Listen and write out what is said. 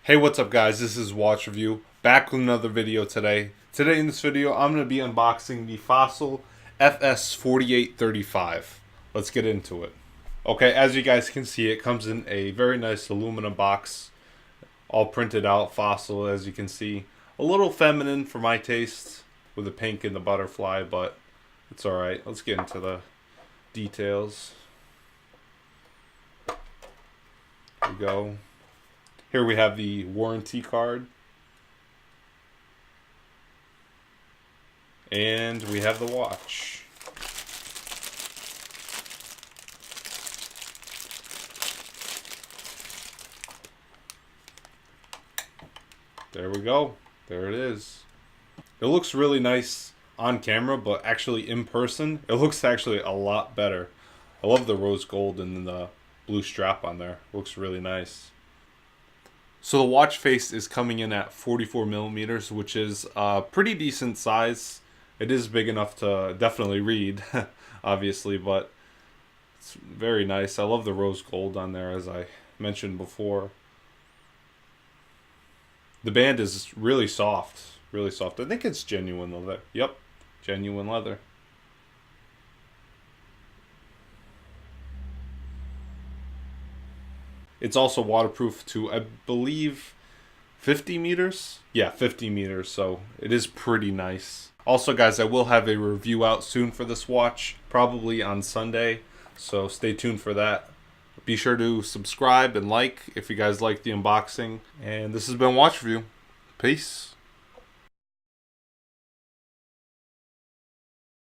Hey, what's up guys? This is Watch Review, back with another video today. Today in this video, I'm going to be unboxing the Fossil FS4835. Let's get into it. Okay, as you guys can see, it comes in a very nice aluminum box, all printed out, Fossil, as you can see. A little feminine for my taste, with the pink and the butterfly, but it's alright. Let's get into the details. Here we go. Here we have the warranty card. And we have the watch. There we go. There it is. It looks really nice on camera, but actually in person, it looks actually a lot better. I love the rose gold and the blue strap on there. It looks really nice. So the watch face is coming in at 44 millimeters, which is a pretty decent size. It is big enough to definitely read, obviously, but it's very nice. I love the rose gold on there, as I mentioned before. The band is really soft, really soft. I think it's genuine leather. Yep, genuine leather. It's also waterproof to, I believe, 50 meters? Yeah, 50 meters, so it is pretty nice. Also, guys, I will have a review out soon for this watch, probably on Sunday, so stay tuned for that. Be sure to subscribe and like if you guys like the unboxing. And this has been Watch Review. Peace.